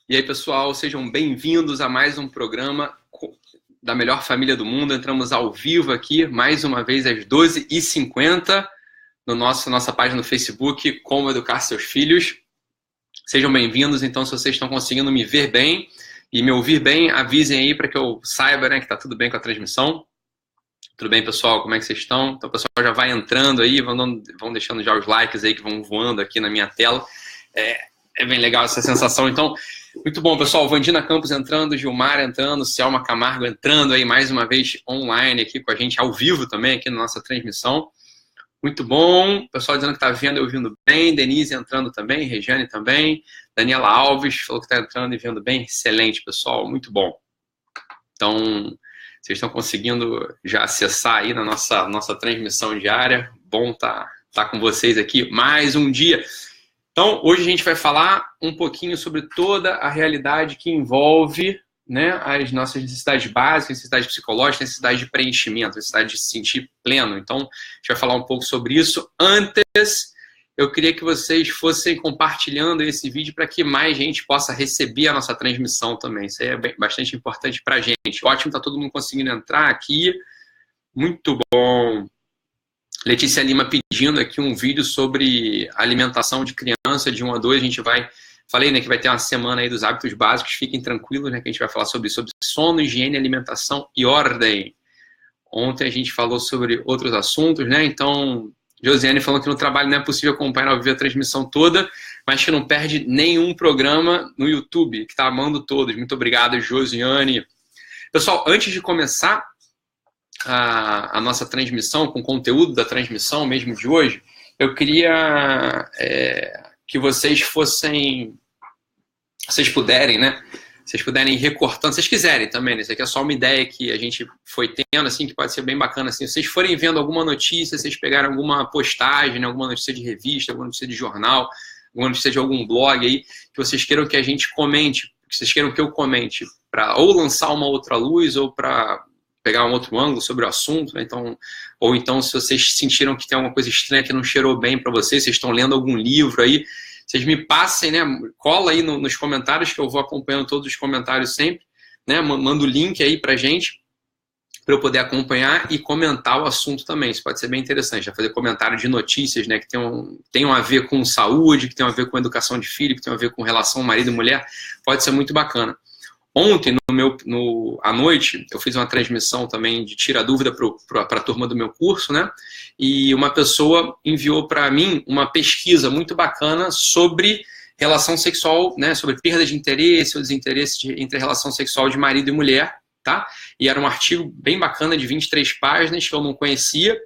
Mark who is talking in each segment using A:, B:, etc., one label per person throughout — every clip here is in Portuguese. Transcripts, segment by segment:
A: E aí, pessoal, sejam bem-vindos a mais um programa da melhor família do mundo. Entramos ao vivo aqui, mais uma vez, às 12h50, no nossa página no Facebook, Como Educar Seus Filhos. Sejam bem-vindos. Então, se vocês estão conseguindo me ver bem e me ouvir bem, avisem aí para que eu saiba, né, que está tudo bem com a transmissão. Tudo bem, pessoal? Como é que vocês estão? Então, o pessoal já vai entrando aí, vão deixando já os likes aí que vão voando aqui na minha tela. É bem legal essa sensação. Então, muito bom, pessoal. Vandina Campos entrando, Gilmar entrando, Selma Camargo entrando aí mais uma vez online aqui com a gente, ao vivo também aqui na nossa transmissão. Muito bom. Pessoal dizendo que está vendo e ouvindo bem. Denise entrando também, Regiane também. Daniela Alves falou que está entrando e vendo bem. Excelente, pessoal. Muito bom. Então, vocês estão conseguindo já acessar aí na nossa transmissão diária. Bom tá com vocês aqui mais um dia. Então, hoje a gente vai falar um pouquinho sobre toda a realidade que envolve, né, as nossas necessidades básicas, necessidades psicológicas, necessidades de preenchimento, necessidade de se sentir pleno. Então, a gente vai falar um pouco sobre isso. Antes, eu queria que vocês fossem compartilhando esse vídeo para que mais gente possa receber a nossa transmissão também. Isso aí é bastante importante para a gente. Ótimo, está todo mundo conseguindo entrar aqui. Muito bom. Letícia Lima pedindo aqui um vídeo sobre alimentação de criança de 1 a 2. A gente vai... Falei, né, que vai ter uma semana aí dos hábitos básicos. Fiquem tranquilos, né, que a gente vai falar sobre sono, higiene, alimentação e ordem. Ontem a gente falou sobre outros assuntos, né? Então, Josiane falou que no trabalho não é possível acompanhar ao vivo a transmissão toda, mas que não perde nenhum programa no YouTube, que está amando todos. Muito obrigado, Josiane. Pessoal, antes de começar a nossa transmissão, com o conteúdo da transmissão mesmo de hoje, eu queria que vocês puderem, né? Vocês puderem ir recortando, vocês quiserem também, né? Isso aqui é só uma ideia que a gente foi tendo, assim, que pode ser bem bacana, assim. Se vocês forem vendo alguma notícia, vocês pegaram alguma postagem, né? Alguma notícia de revista, alguma notícia de jornal, alguma notícia de algum blog aí, que vocês queiram que a gente comente, que vocês queiram que eu comente, para ou lançar uma outra luz, ou para pegar um outro ângulo sobre o assunto, né? Então, ou então, se vocês sentiram que tem alguma coisa estranha que não cheirou bem para vocês estão lendo algum livro aí, vocês me passem, né? Cola aí nos comentários, que eu vou acompanhando todos os comentários sempre, né? Manda o link aí pra gente, para eu poder acompanhar e comentar o assunto também. Isso pode ser bem interessante, já fazer comentário de notícias, né? Que tenham a ver com saúde, que tenham a ver com educação de filho, que tenham a ver com relação marido e mulher, pode ser muito bacana. Ontem, à noite, eu fiz uma transmissão também de Tira Dúvida para a turma do meu curso, né? E uma pessoa enviou para mim uma pesquisa muito bacana sobre relação sexual, né? Sobre perda de interesse ou desinteresse entre a relação sexual de marido e mulher, tá? E era um artigo bem bacana de 23 páginas que eu não conhecia.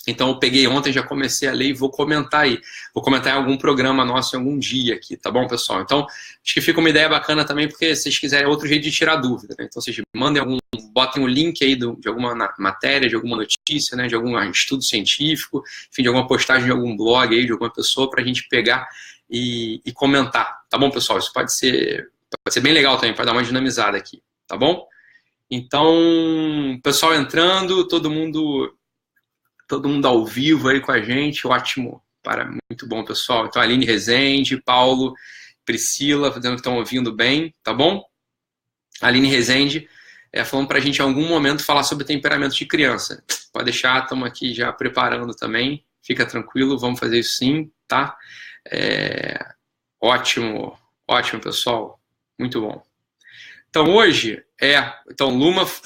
A: Então eu peguei ontem, já comecei a ler e vou comentar aí. Vou comentar em algum programa nosso em algum dia aqui, tá bom, pessoal? Então, acho que fica uma ideia bacana também, porque se vocês quiserem outro jeito de tirar dúvida, né? Então vocês botem um link aí de alguma matéria, de alguma notícia, né? De algum estudo científico, enfim, de alguma postagem de algum blog aí, de alguma pessoa, pra gente pegar e comentar, tá bom, pessoal? Isso pode ser bem legal também, para dar uma dinamizada aqui, tá bom? Então, pessoal entrando, todo mundo ao vivo aí com a gente, ótimo, muito bom, pessoal. Então, Aline Rezende, Paulo, Priscila, dizendo que estão ouvindo bem, tá bom? Aline Rezende, falando pra gente em algum momento falar sobre temperamento de criança. Pode deixar, estamos aqui já preparando também, fica tranquilo, vamos fazer isso sim, tá? Ótimo, pessoal, muito bom. Então, hoje,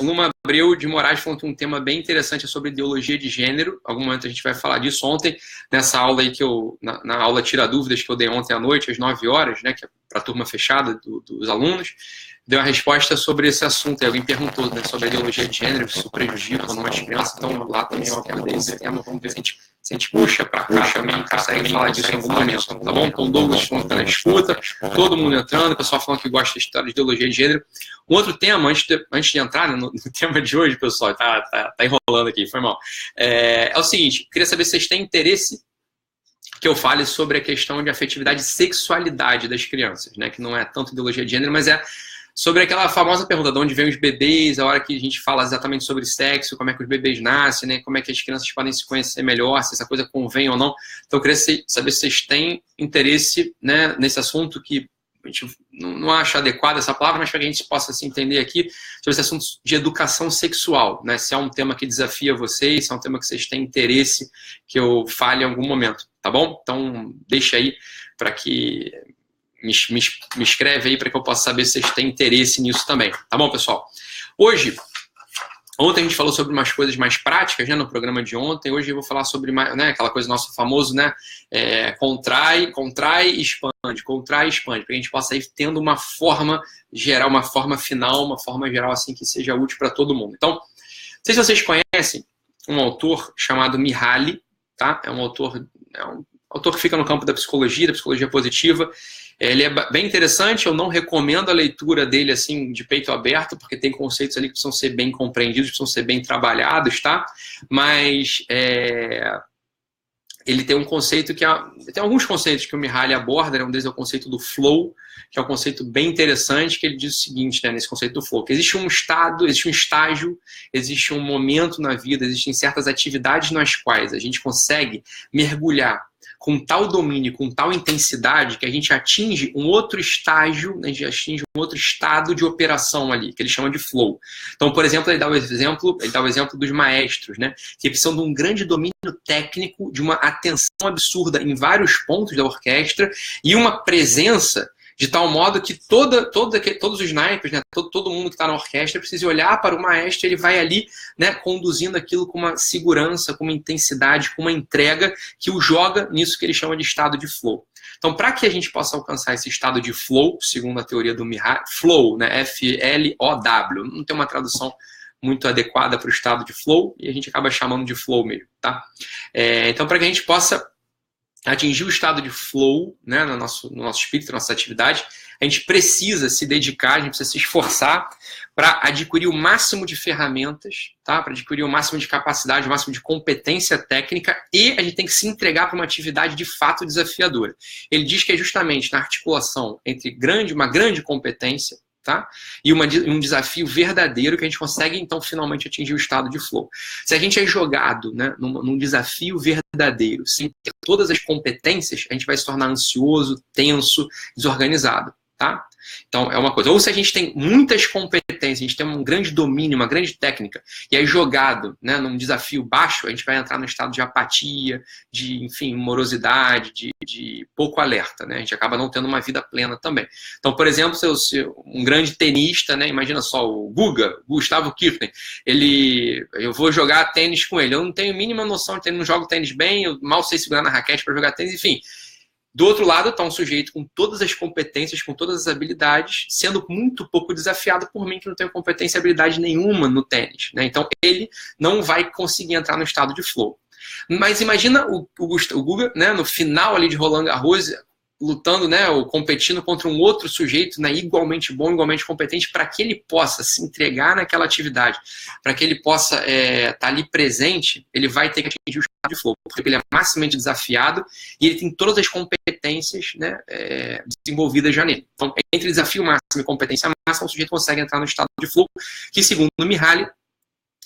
A: Luma Abreu de Moraes falando que um tema bem interessante sobre ideologia de gênero. Algum momento a gente vai falar disso. Ontem, nessa aula aí na aula Tira Dúvidas que eu dei ontem à noite, às 9 horas, né, que é para a turma fechada dos alunos, deu uma resposta sobre esse assunto. E alguém perguntou, né, sobre a ideologia de gênero, se isso prejudica ou não as crianças. Então, lá também eu abordei esse tema. Vamos ver se a gente puxa para cá também, consegue falar disso em algum momento, tá bom? Então, Douglas falando que tá na escuta, todo mundo entrando, o pessoal falando que gosta da história de ideologia de gênero. Um outro tema, antes de entrar, né, no tema de hoje, pessoal, tá enrolando aqui, foi mal. É o seguinte, queria saber se vocês têm interesse que eu fale sobre a questão de afetividade e sexualidade das crianças, né? Que não é tanto ideologia de gênero, mas é sobre aquela famosa pergunta de onde vêm os bebês, a hora que a gente fala exatamente sobre sexo, como é que os bebês nascem, né? Como é que as crianças podem se conhecer melhor, se essa coisa convém ou não. Então, eu queria saber se vocês têm interesse, né, nesse assunto que a gente não acha adequada essa palavra, mas para que a gente possa se entender aqui sobre esse assunto de educação sexual, né? Se é um tema que desafia vocês, se é um tema que vocês têm interesse que eu fale em algum momento, tá bom? Então, deixa aí para que me escreve aí para que eu possa saber se vocês têm interesse nisso também, tá bom, pessoal? Ontem a gente falou sobre umas coisas mais práticas, né, no programa de ontem. Hoje eu vou falar sobre, né, aquela coisa nosso famoso, né, contrai, expande, contrai, expande, para que a gente possa ir tendo uma forma geral, uma forma final, uma forma geral assim que seja útil para todo mundo. Então, não sei se vocês conhecem um autor chamado Mihaly, tá? É um autor que fica no campo da psicologia positiva. Ele é bem interessante, eu não recomendo a leitura dele assim de peito aberto, porque tem conceitos ali que precisam ser bem compreendidos, precisam ser bem trabalhados, tá? Mas ele tem um conceito tem alguns conceitos que o Mihaly aborda, né? Um deles é o conceito do flow, que é um conceito bem interessante, que ele diz o seguinte, né, nesse conceito do flow, que existe um estado, existe um estágio, existe um momento na vida, existem certas atividades nas quais a gente consegue mergulhar com tal domínio, com tal intensidade, que a gente atinge um outro estágio, a gente atinge um outro estado de operação ali, que ele chama de flow. Então, por exemplo, ele dá o exemplo dos maestros, né, que precisam de um grande domínio técnico, de uma atenção absurda em vários pontos da orquestra e uma presença de tal modo que todos os naipes, né, todo mundo que está na orquestra precisa olhar para o maestro, ele vai ali, né, conduzindo aquilo com uma segurança, com uma intensidade, com uma entrega que o joga nisso que ele chama de estado de flow. Então, para que a gente possa alcançar esse estado de flow, segundo a teoria do Mihaly, flow, né, F-L-O-W, não tem uma tradução muito adequada para o estado de flow, e a gente acaba chamando de flow mesmo, tá? Então, para que a gente possa atingir o estado de flow, né, no nosso espírito, na nossa atividade, a gente precisa se dedicar, a gente precisa se esforçar para adquirir o máximo de ferramentas, tá? Para adquirir o máximo de capacidade, o máximo de competência técnica, e a gente tem que se entregar para uma atividade de fato desafiadora. Ele diz que é justamente na articulação entre uma grande competência, tá? E um desafio verdadeiro que a gente consegue, então, finalmente atingir o estado de flow. Se a gente é jogado, né, num desafio verdadeiro, sem ter todas as competências, a gente vai se tornar ansioso, tenso, desorganizado, tá? Então, é uma coisa. Ou se a gente tem muitas competências, a gente tem um grande domínio, uma grande técnica, e é jogado, né, num desafio baixo, a gente vai entrar no estado de apatia, de, enfim, morosidade, de pouco alerta, né? A gente acaba não tendo uma vida plena também. Então, por exemplo, se um grande tenista, né, imagina só o Gustavo Kirchner, eu vou jogar tênis com ele, eu não tenho a mínima noção de tênis, não jogo tênis bem, eu mal sei segurar na raquete para jogar tênis, enfim. Do outro lado está um sujeito com todas as competências, com todas as habilidades, sendo muito pouco desafiado por mim, que não tenho competência e habilidade nenhuma no tênis, né? Então ele não vai conseguir entrar no estado de flow. Mas imagina o Guga, né, no final ali de Roland Garros, lutando, né, ou competindo contra um outro sujeito, né, igualmente bom, igualmente competente, para que ele possa se entregar naquela atividade, para que ele possa estar ali presente, ele vai ter que atingir o estado de flow, porque ele é maximamente desafiado e ele tem todas as competências, né, desenvolvidas já nele. Então, entre desafio máximo e competência máxima, o sujeito consegue entrar no estado de flow, que, segundo o Mihaly,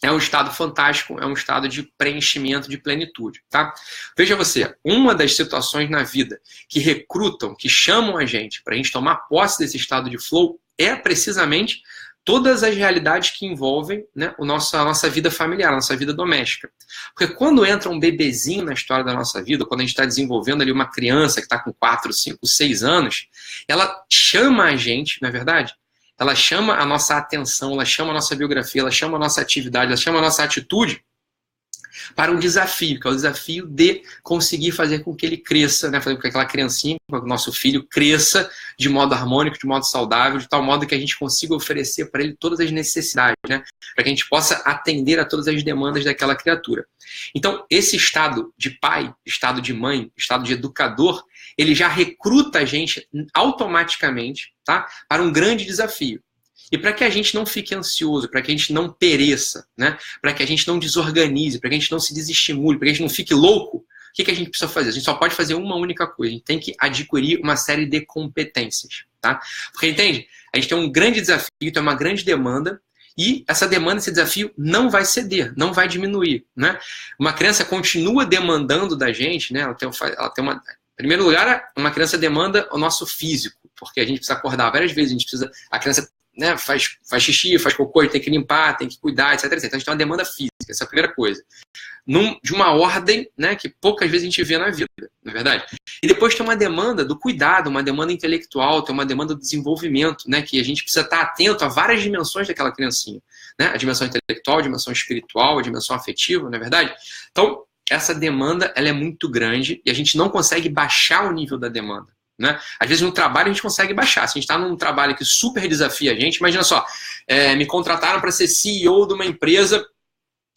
A: é um estado fantástico, é um estado de preenchimento, de plenitude, tá? Veja você, uma das situações na vida que recrutam, que chamam a gente para a gente tomar posse desse estado de flow é precisamente todas as realidades que envolvem, né, a nossa vida familiar, a nossa vida doméstica. Porque quando entra um bebezinho na história da nossa vida, quando a gente está desenvolvendo ali uma criança que está com 4, 5, 6 anos, ela chama a gente, não é verdade? Ela chama a nossa atenção, ela chama a nossa biografia, ela chama a nossa atividade, ela chama a nossa atitude para um desafio, que é o desafio de conseguir fazer com que ele cresça, né? Fazer com que aquela criancinha, com o nosso filho, cresça de modo harmônico, de modo saudável, de tal modo que a gente consiga oferecer para ele todas as necessidades, né? Para que a gente possa atender a todas as demandas daquela criatura. Então, esse estado de pai, estado de mãe, estado de educador, ele já recruta a gente automaticamente, tá, para um grande desafio. E para que a gente não fique ansioso, para que a gente não pereça, né, para que a gente não desorganize, para que a gente não se desestimule, para que a gente não fique louco, o que a gente precisa fazer? A gente só pode fazer uma única coisa, a gente tem que adquirir uma série de competências, tá? Porque, entende? A gente tem um grande desafio, tem uma grande demanda, e essa demanda, esse desafio não vai ceder, não vai diminuir, né? Uma criança continua demandando da gente, né? primeiro lugar, uma criança demanda o nosso físico, porque a gente precisa acordar várias vezes, a criança, né, faz xixi, faz cocô, tem que limpar, tem que cuidar, etc, etc. Então a gente tem uma demanda física, essa é a primeira coisa. De uma ordem, né, que poucas vezes a gente vê na vida, não é verdade? E depois tem uma demanda do cuidado, uma demanda intelectual, tem uma demanda do desenvolvimento, né, que a gente precisa estar atento a várias dimensões daquela criancinha, né? A dimensão intelectual, a dimensão espiritual, a dimensão afetiva, não é verdade? Então, essa demanda, ela é muito grande e a gente não consegue baixar o nível da demanda, né? Às vezes no trabalho a gente consegue baixar. Se a gente está num trabalho que super desafia a gente, imagina só, me contrataram para ser CEO de uma empresa,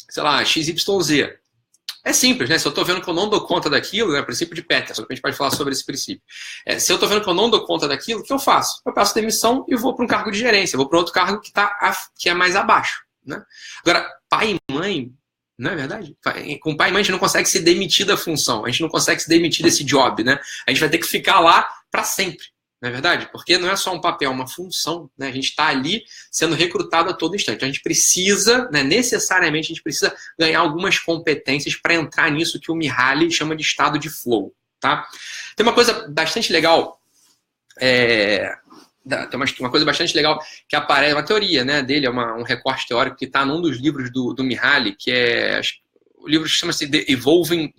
A: sei lá, XYZ. É simples, né? Se eu estou vendo que eu não dou conta daquilo, né? Princípio de Peterson, a gente pode falar sobre esse princípio. Se eu estou vendo que eu não dou conta daquilo, o que eu faço? Eu peço demissão e vou para um cargo de gerência, vou para outro cargo que é mais abaixo, né? Agora, pai e mãe, não é verdade? Com pai e mãe a gente não consegue se demitir da função, a gente não consegue se demitir desse job, né? A gente vai ter que ficar lá para sempre, não é verdade? Porque não é só um papel, é uma função, né? A gente está ali sendo recrutado a todo instante. A gente precisa, né, necessariamente, a gente precisa ganhar algumas competências para entrar nisso que o Mihaly chama de estado de flow, tá? Tem uma coisa bastante legal, tem uma coisa bastante legal que aparece, uma teoria, né, dele, é um recorte teórico que está num dos livros do Mihaly, que é, o livro chama-se The Evolving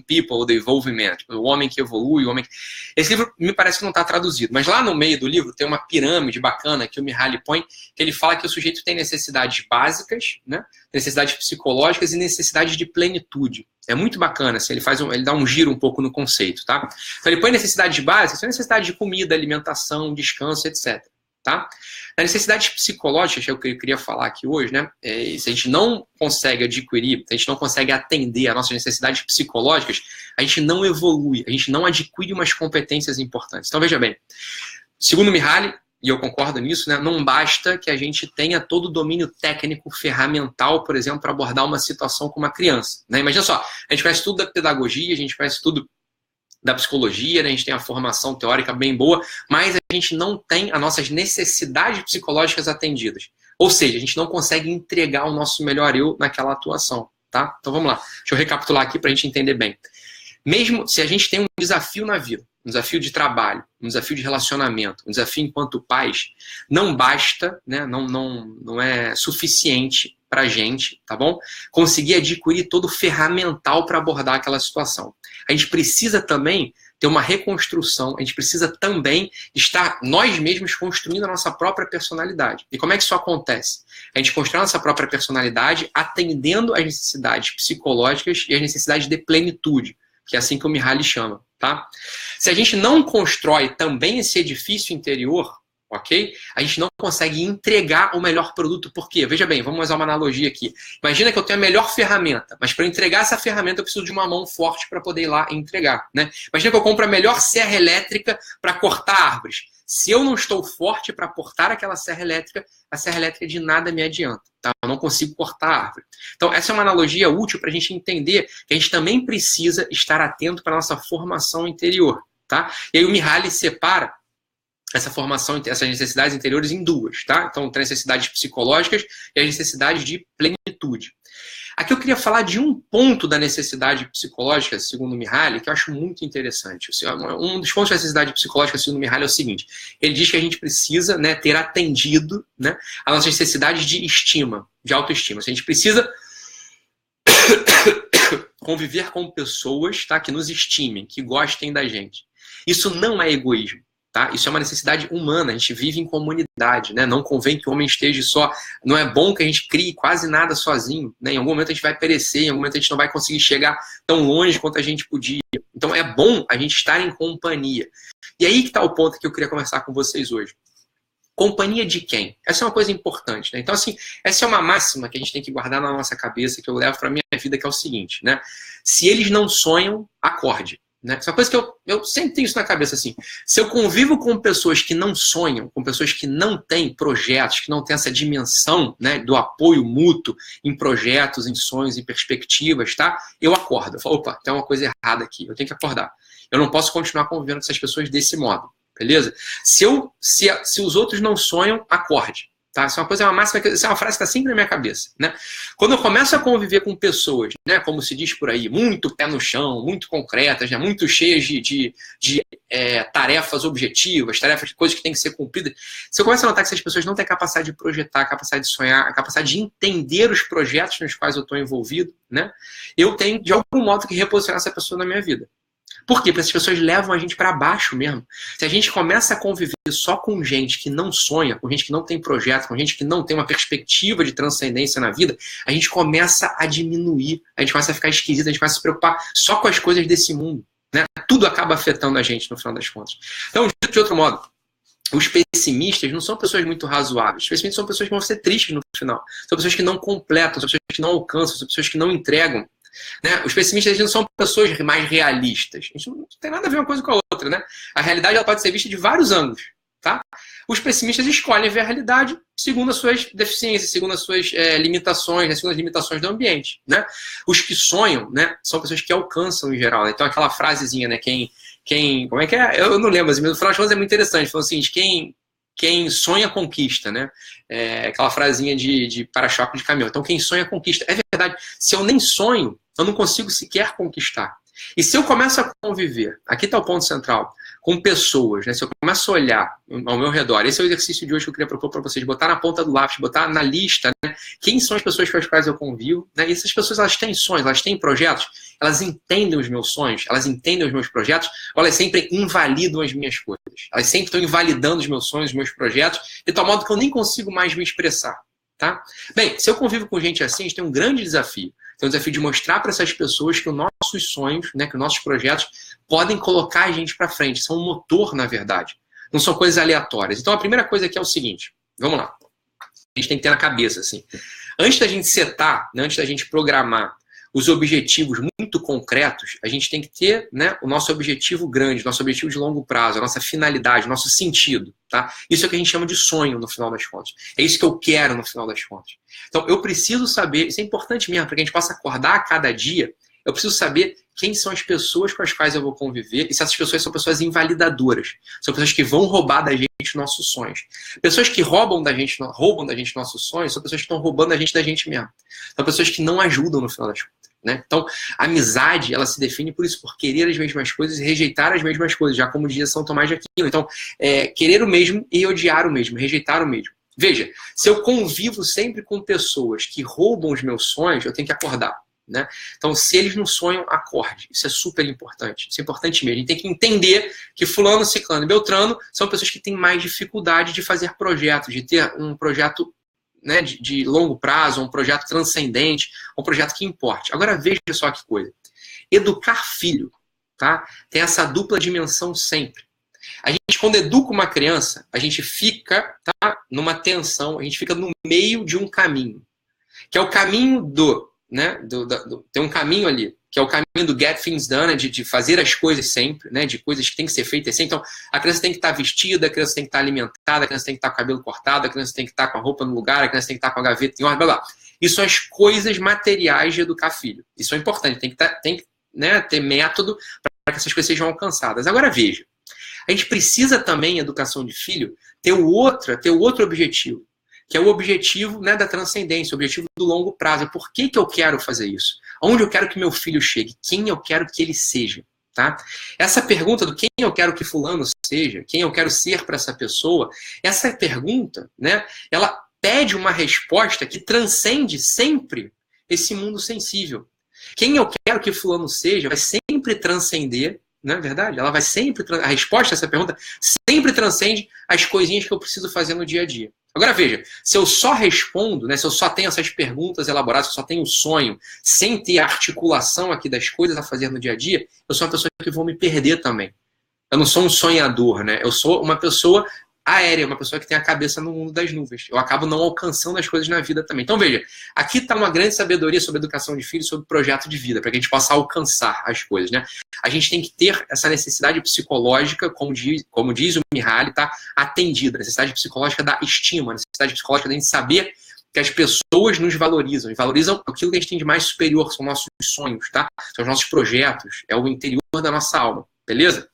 A: People, ou The Evolving Man, tipo, o homem que evolui, o homem que... Esse livro me parece que não está traduzido, mas lá no meio do livro tem uma pirâmide bacana que o Mihaly põe, que ele fala que o sujeito tem necessidades básicas, né, necessidades psicológicas e necessidades de plenitude. É muito bacana, assim, ele dá um giro um pouco no conceito, tá? Então ele põe necessidades básicas, são necessidades de comida, alimentação, descanso, etc. Tá? As necessidades psicológicas, que é o que eu queria falar aqui hoje, né? Se a gente não consegue adquirir, se a gente não consegue atender às nossas necessidades psicológicas, a gente não evolui, a gente não adquire umas competências importantes. Então veja bem, segundo Mihaly, e eu concordo nisso, né, não basta que a gente tenha todo o domínio técnico, ferramental, por exemplo, para abordar uma situação com uma criança, né? Imagina só, a gente conhece tudo da pedagogia, a gente conhece tudo da psicologia, né? A gente tem a formação teórica bem boa, mas a gente não tem as nossas necessidades psicológicas atendidas. Ou seja, a gente não consegue entregar o nosso melhor eu naquela atuação, tá? Então vamos lá, deixa eu recapitular aqui para a gente entender bem. Mesmo se a gente tem um desafio na vida, um desafio de trabalho, um desafio de relacionamento, um desafio enquanto pais, não basta, né, não é suficiente para a gente, tá bom? Conseguir adquirir todo o ferramental para abordar aquela situação. A gente precisa também ter uma reconstrução, a gente precisa também estar nós mesmos construindo a nossa própria personalidade. E como é que isso acontece? A gente constrói a nossa própria personalidade atendendo às necessidades psicológicas e às necessidades de plenitude, que é assim que o Mihaly chama, tá? Se a gente não constrói também esse edifício interior, ok? A gente não consegue entregar o melhor produto. Por quê? Veja bem, vamos usar uma analogia aqui. Imagina que eu tenho a melhor ferramenta, mas para entregar essa ferramenta eu preciso de uma mão forte para poder ir lá e entregar, né? Imagina que eu compro a melhor serra elétrica para cortar árvores. Se eu não estou forte para cortar aquela serra elétrica, a serra elétrica de nada me adianta, tá? Eu não consigo cortar a árvore. Então, essa é uma analogia útil para a gente entender que a gente também precisa estar atento para a nossa formação interior, tá? E aí o Mihaly separa essa formação, essas necessidades interiores em duas, tá? Então, tem necessidades psicológicas e as necessidades de plenitude. Aqui eu queria falar de um ponto da necessidade psicológica, segundo o Mihaly, que eu acho muito interessante. Um dos pontos da necessidade psicológica, segundo o Mihaly, é o seguinte. Ele diz que a gente precisa, né, ter atendido, né, as nossas necessidades de estima, de autoestima. A gente precisa conviver com pessoas, tá, que nos estimem, que gostem da gente. Isso não é egoísmo. Tá? Isso é uma necessidade humana, a gente vive em comunidade, né? Não convém que o homem esteja só, não é bom que a gente crie quase nada sozinho, né? Em algum momento a gente vai perecer, em algum momento a gente não vai conseguir chegar tão longe quanto a gente podia. Então é bom a gente estar em companhia. E aí que está o ponto que eu queria conversar com vocês hoje. Companhia de quem? Essa é uma coisa importante, né? Então assim, essa é uma máxima que a gente tem que guardar na nossa cabeça, que eu levo para a minha vida, que é o seguinte, né? Se eles não sonham, acorde. Né? Essa é uma coisa que eu sempre tenho isso na cabeça, assim. Se eu convivo com pessoas que não sonham, com pessoas que não têm projetos, que não têm essa dimensão, né, do apoio mútuo em projetos, em sonhos, em perspectivas, tá? Eu acordo. Eu falo, opa, tem uma coisa errada aqui, eu tenho que acordar. Eu não posso continuar convivendo com essas pessoas desse modo, beleza? Se os outros não sonham, acorde. Tá? Isso é uma máxima, isso é uma frase que está sempre na minha cabeça, né? Quando eu começo a conviver com pessoas, né, como se diz por aí, muito pé no chão, muito concretas, né, muito cheias de tarefas objetivas, tarefas de coisas que têm que ser cumpridas, se eu começo a notar que essas pessoas não têm capacidade de projetar, capacidade de sonhar, a capacidade de entender os projetos nos quais eu estou envolvido, né, eu tenho, de algum modo, que reposicionar essa pessoa na minha vida. Por quê? Porque essas pessoas levam a gente para baixo mesmo. Se a gente começa a conviver só com gente que não sonha, com gente que não tem projeto, com gente que não tem uma perspectiva de transcendência na vida, a gente começa a diminuir, a gente começa a ficar esquisito, a gente começa a se preocupar só com as coisas desse mundo, né? Tudo acaba afetando a gente no final das contas. Então, de outro modo, os pessimistas não são pessoas muito razoáveis. Os pessimistas são pessoas que vão ser tristes no final. São pessoas que não completam, são pessoas que não alcançam, são pessoas que não entregam. Né? Os pessimistas não são pessoas mais realistas. A gente não tem nada a ver uma coisa com a outra. Né? A realidade ela pode ser vista de vários ângulos. Tá? Os pessimistas escolhem ver a realidade segundo as suas deficiências, segundo as suas limitações, né? Segundo as limitações do ambiente. Né? Os que sonham, né, são pessoas que alcançam em geral. Né? Então aquela frasezinha, né, como é que é? Eu não lembro, mas no final das contas é muito interessante. Falou assim, quem sonha conquista, né? Aquela frasinha de para-choque de caminhão. Então, quem sonha conquista. É verdade. Se eu nem sonho, eu não consigo sequer conquistar. E se eu começo a conviver, aqui está o ponto central, com pessoas, né? Se eu começo a olhar ao meu redor, esse é o exercício de hoje que eu queria propor para vocês, botar na ponta do lápis, botar na lista, né? Quem são as pessoas com as quais eu convivo, né? E essas pessoas, elas têm sonhos, elas têm projetos, elas entendem os meus sonhos, elas entendem os meus projetos, ou elas sempre invalidam as minhas coisas. Elas sempre estão invalidando os meus sonhos, os meus projetos, de tal modo que eu nem consigo mais me expressar. Tá? Bem, se eu convivo com gente assim, a gente tem um grande desafio. Tem o desafio de mostrar para essas pessoas que os nossos sonhos, né, que os nossos projetos podem colocar a gente para frente. São um motor, na verdade. Não são coisas aleatórias. Então, a primeira coisa aqui é o seguinte. Vamos lá. A gente tem que ter na cabeça, assim. Antes da gente setar, né, antes da gente programar os objetivos muito concretos, a gente tem que ter, né, o nosso objetivo grande, nosso objetivo de longo prazo, a nossa finalidade, o nosso sentido. Tá? Isso é o que a gente chama de sonho no final das contas. É isso que eu quero no final das contas. Então, eu preciso saber, isso é importante mesmo, para que a gente possa acordar a cada dia, eu preciso saber quem são as pessoas com as quais eu vou conviver e se essas pessoas são pessoas invalidadoras. São pessoas que vão roubar da gente nossos sonhos. Pessoas que roubam da gente nossos sonhos são pessoas que estão roubando da gente mesmo. São pessoas que não ajudam no final das contas. Né? Então, a amizade, ela se define por isso, por querer as mesmas coisas e rejeitar as mesmas coisas, já como dizia São Tomás de Aquino. Então, querer o mesmo e odiar o mesmo, rejeitar o mesmo. Veja, se eu convivo sempre com pessoas que roubam os meus sonhos, eu tenho que acordar. Né? Então, se eles não sonham, acorde. Isso é super importante. Isso é importante mesmo. A gente tem que entender que fulano, ciclano e beltrano são pessoas que têm mais dificuldade de fazer projetos, de ter um projeto, né, de longo prazo, um projeto transcendente, um projeto que importe. Agora veja só que coisa. Educar filho, tá? Tem essa dupla dimensão sempre. A gente, quando educa uma criança, a gente fica, tá, numa tensão, a gente fica no meio de um caminho, que é o caminho né, tem um caminho ali, que é o caminho do get things done, né, de fazer as coisas sempre, né, de coisas que têm que ser feitas sempre. Então, a criança tem que estar vestida, a criança tem que estar alimentada, a criança tem que estar com o cabelo cortado, a criança tem que estar com a roupa no lugar, a criança tem que estar com a gaveta em ordem, blá, blá. Isso são as coisas materiais de educar filho. Isso é importante, tem que né, ter método para que essas coisas sejam alcançadas. Agora, veja, a gente precisa também, em educação de filho, ter o outro objetivo, que é o objetivo, né, da transcendência, o objetivo do longo prazo. Por que eu quero fazer isso? Onde eu quero que meu filho chegue? Quem eu quero que ele seja? Tá? Essa pergunta do quem eu quero que fulano seja, quem eu quero ser para essa pessoa, essa pergunta, né, ela pede uma resposta que transcende sempre esse mundo sensível. Quem eu quero que fulano seja vai sempre transcender, não é verdade? Ela vai sempre, a resposta a essa pergunta sempre transcende as coisinhas que eu preciso fazer no dia a dia. Agora veja, se eu só respondo, né, se eu só tenho essas perguntas elaboradas, se eu só tenho o sonho, sem ter a articulação aqui das coisas a fazer no dia a dia, eu sou uma pessoa que vou me perder também. Eu não sou um sonhador, né? Eu sou uma pessoa aérea, uma pessoa que tem a cabeça no mundo das nuvens. Eu acabo não alcançando as coisas na vida também. Então veja, aqui está uma grande sabedoria sobre educação de filhos, sobre projeto de vida, para que a gente possa alcançar as coisas, né? A gente tem que ter essa necessidade psicológica, como diz o Mihaly, tá, atendida. A necessidade psicológica da estima, a necessidade psicológica da gente saber que as pessoas nos valorizam. E valorizam aquilo que a gente tem de mais superior, são nossos sonhos, tá? São os nossos projetos, é o interior da nossa alma, beleza?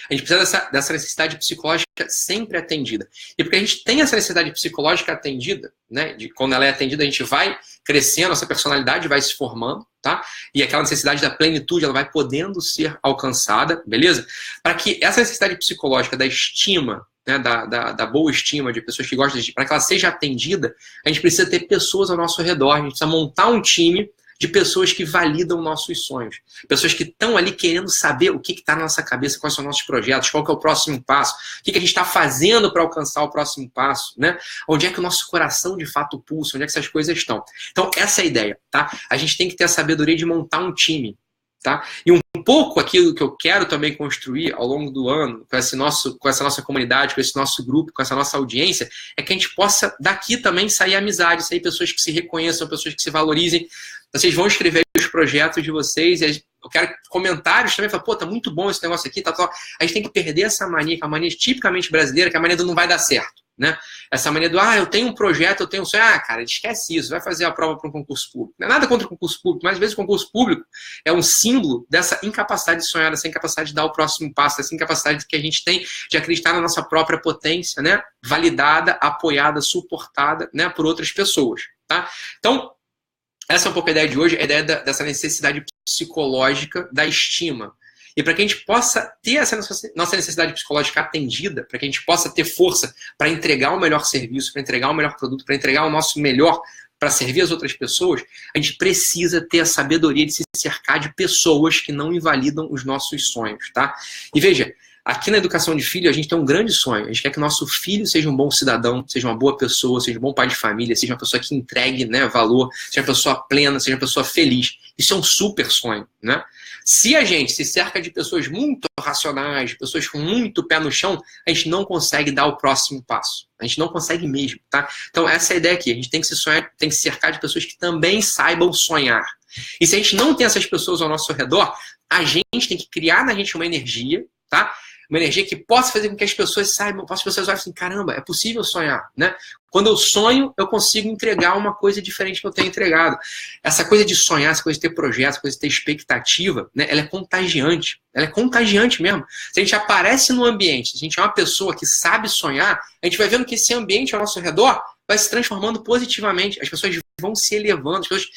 A: A gente precisa dessa necessidade psicológica sempre atendida. E porque a gente tem essa necessidade psicológica atendida, né? Quando ela é atendida, a gente vai crescendo, nossa personalidade vai se formando, tá? E aquela necessidade da plenitude, ela vai podendo ser alcançada, beleza? Para que essa necessidade psicológica da estima, né, da boa estima de pessoas que gostam de, para que ela seja atendida, a gente precisa ter pessoas ao nosso redor, a gente precisa montar um time de pessoas que validam nossos sonhos. Pessoas que estão ali querendo saber o que está na nossa cabeça, quais são nossos projetos, qual que é o próximo passo, o que a gente está fazendo para alcançar o próximo passo, né? Onde é que o nosso coração de fato pulsa, onde é que essas coisas estão. Então, essa é a ideia, tá? A gente tem que ter a sabedoria de montar um time, tá? E um pouco aquilo que eu quero também construir ao longo do ano, com essa nossa comunidade, com esse nosso grupo, com essa nossa audiência, é que a gente possa daqui também sair amizade, sair pessoas que se reconheçam, pessoas que se valorizem. Vocês vão escrever os projetos de vocês e eu quero comentários também, falar, pô, tá muito bom esse negócio aqui, tá. A gente tem que perder essa mania, que é a mania tipicamente brasileira, que é a mania do não vai dar certo, né? Essa mania do, eu tenho um projeto, eu tenho um sonho, cara, esquece isso, vai fazer a prova para um concurso público. Não é nada contra o concurso público, mas às vezes o concurso público é um símbolo dessa incapacidade de sonhar, dessa incapacidade de dar o próximo passo, dessa incapacidade que a gente tem de acreditar na nossa própria potência, né? Validada, apoiada, suportada, né? Por outras pessoas, tá? Então, essa é um pouco a ideia de hoje, a ideia dessa necessidade psicológica da estima. E para que a gente possa ter essa nossa necessidade psicológica atendida, para que a gente possa ter força para entregar o melhor serviço, para entregar o melhor produto, para entregar o nosso melhor para servir as outras pessoas, a gente precisa ter a sabedoria de se cercar de pessoas que não invalidam os nossos sonhos, tá? E veja, aqui na educação de filho, a gente tem um grande sonho. A gente quer que o nosso filho seja um bom cidadão, seja uma boa pessoa, seja um bom pai de família, seja uma pessoa que entregue, né, valor, seja uma pessoa plena, seja uma pessoa feliz. Isso é um super sonho, né? Se a gente se cerca de pessoas muito racionais, de pessoas com muito pé no chão, a gente não consegue dar o próximo passo. A gente não consegue mesmo, tá? Então essa é a ideia aqui. A gente tem que tem que se cercar de pessoas que também saibam sonhar. E se a gente não tem essas pessoas ao nosso redor, a gente tem que criar na gente uma energia, tá? Uma energia que possa fazer com que as pessoas saibam, as pessoas olhem assim, caramba, é possível sonhar, né? Quando eu sonho, eu consigo entregar uma coisa diferente que eu tenho entregado. Essa coisa de sonhar, essa coisa de ter projetos, essa coisa de ter expectativa, né? Ela é contagiante. Ela é contagiante mesmo. Se a gente aparece no ambiente, se a gente é uma pessoa que sabe sonhar, a gente vai vendo que esse ambiente ao nosso redor vai se transformando positivamente. As pessoas vão se elevando, as pessoas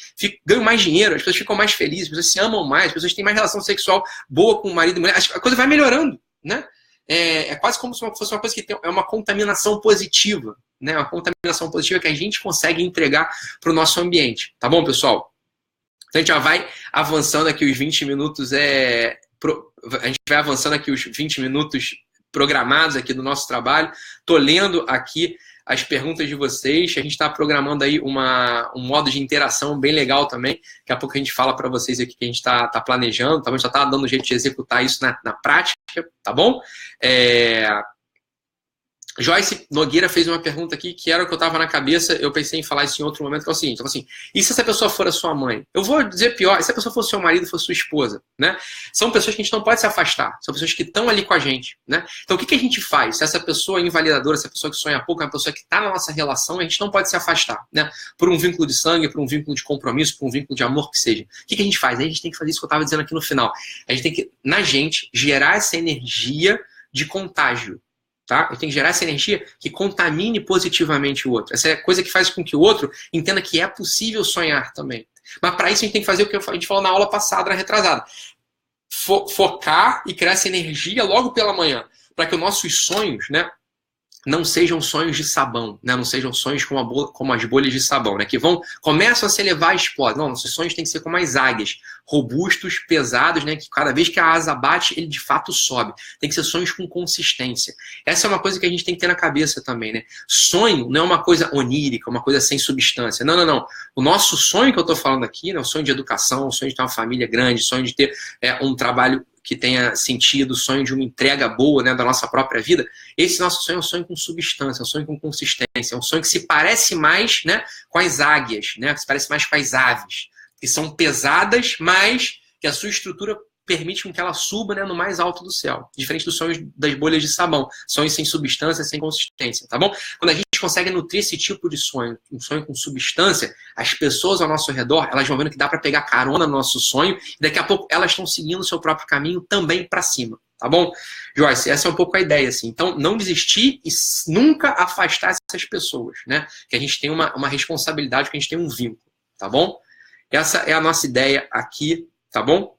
A: ganham mais dinheiro, as pessoas ficam mais felizes, as pessoas se amam mais, as pessoas têm mais relação sexual boa com o marido e mulher. A coisa vai melhorando, né? É quase como se fosse uma coisa que é uma contaminação positiva, né? Uma contaminação positiva que a gente consegue entregar para o nosso ambiente. Tá bom, pessoal? Então a gente já vai avançando aqui os 20 minutos. A gente vai avançando aqui os 20 minutos programados aqui do nosso trabalho. Tô lendo aqui as perguntas de vocês. A gente está programando aí um modo de interação bem legal também. Daqui a pouco a gente fala para vocês aqui que a gente está planejando. Tá bom? Já está dando um jeito de executar isso na prática, tá bom? Joyce Nogueira fez uma pergunta aqui que era o que eu estava na cabeça, eu pensei em falar isso em outro momento, que é o seguinte, então, assim, e se essa pessoa for a sua mãe? Eu vou dizer pior, e se a pessoa for seu marido, for sua esposa, né? São pessoas que a gente não pode se afastar, são pessoas que estão ali com a gente, né? Então o que a gente faz? Se essa pessoa é invalidadora, se essa pessoa que sonha pouco, é uma pessoa que está na nossa relação, a gente não pode se afastar, né? Por um vínculo de sangue, por um vínculo de compromisso, por um vínculo de amor que seja. O que a gente faz? A gente tem que fazer isso que eu estava dizendo aqui no final. A gente tem que, na gente, gerar essa energia de contágio. Tá? Eu tenho que gerar essa energia que contamine positivamente o outro. Essa é a coisa que faz com que o outro entenda que é possível sonhar também. Mas para isso a gente tem que fazer o que a gente falou na aula passada, na retrasada. Focar e criar essa energia logo pela manhã. Para que os nossos sonhos, né, não sejam sonhos de sabão, né? Não sejam sonhos como as bolhas de sabão, né? Que começam a se elevar e explodem. Não, nossos sonhos têm que ser como as águias, robustos, pesados, né? Que cada vez que a asa bate, ele de fato sobe. Tem que ser sonhos com consistência. Essa é uma coisa que a gente tem que ter na cabeça também, né? Sonho não é uma coisa onírica, uma coisa sem substância. Não, não, não. O nosso sonho que eu estou falando aqui, né? O sonho de educação, o sonho de ter uma família grande, o sonho de ter um trabalho que tenha sentido, o sonho de uma entrega boa, né, da nossa própria vida, esse nosso sonho é um sonho com substância, é um sonho com consistência, é um sonho que se parece mais, né, com as águias, né, que se parece mais com as aves, que são pesadas, mas que a sua estrutura permite com que ela suba, né, no mais alto do céu, diferente dos sonhos das bolhas de sabão, sonhos sem substância, sem consistência, tá bom? Quando a gente consegue nutrir esse tipo de sonho, um sonho com substância, as pessoas ao nosso redor, elas vão vendo que dá para pegar carona no nosso sonho, e daqui a pouco elas estão seguindo o seu próprio caminho também para cima, tá bom? Joyce, essa é um pouco a ideia, assim. Então, não desistir e nunca afastar essas pessoas, né? Que a gente tem uma responsabilidade, que a gente tem um vínculo, tá bom? Essa é a nossa ideia aqui, tá bom?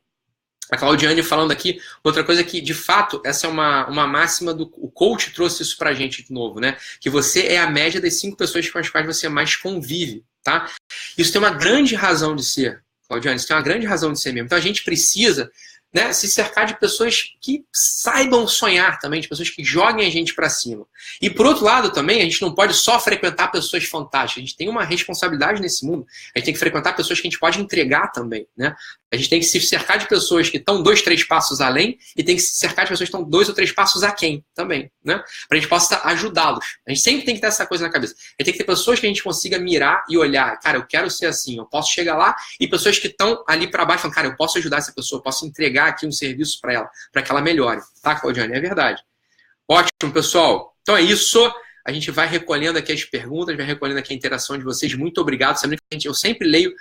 A: A Claudiane falando aqui, outra coisa que, de fato, essa é uma máxima o coach trouxe isso pra gente de novo, né? Que você é a média das 5 pessoas com as quais você mais convive, tá? Isso tem uma grande razão de ser, Claudiane, isso tem uma grande razão de ser mesmo. Então a gente precisa, né, se cercar de pessoas que saibam sonhar também, de pessoas que joguem a gente para cima. E por outro lado também, a gente não pode só frequentar pessoas fantásticas, a gente tem uma responsabilidade nesse mundo, a gente tem que frequentar pessoas que a gente pode entregar também, né? A gente tem que se cercar de pessoas que estão 2, 3 passos além e tem que se cercar de pessoas que estão 2 ou 3 passos aquém também, né? Para a gente possa ajudá-los. A gente sempre tem que ter essa coisa na cabeça. A gente tem que ter pessoas que a gente consiga mirar e olhar, cara, eu quero ser assim, eu posso chegar lá, e pessoas que estão ali para baixo falando, cara, eu posso ajudar essa pessoa, eu posso entregar aqui um serviço para ela, para que ela melhore. Tá, Claudiane? É verdade. Ótimo, pessoal. Então é isso. A gente vai recolhendo aqui as perguntas, vai recolhendo aqui a interação de vocês. Muito obrigado. Eu sempre leio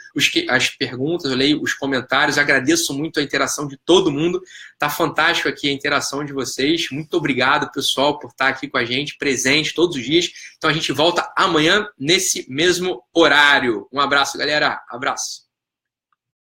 A: as perguntas, eu leio os comentários, agradeço muito a interação de todo mundo. Tá fantástico aqui a interação de vocês. Muito obrigado, pessoal, por estar aqui com a gente, presente todos os dias. Então a gente volta amanhã nesse mesmo horário. Um abraço, galera. Abraço.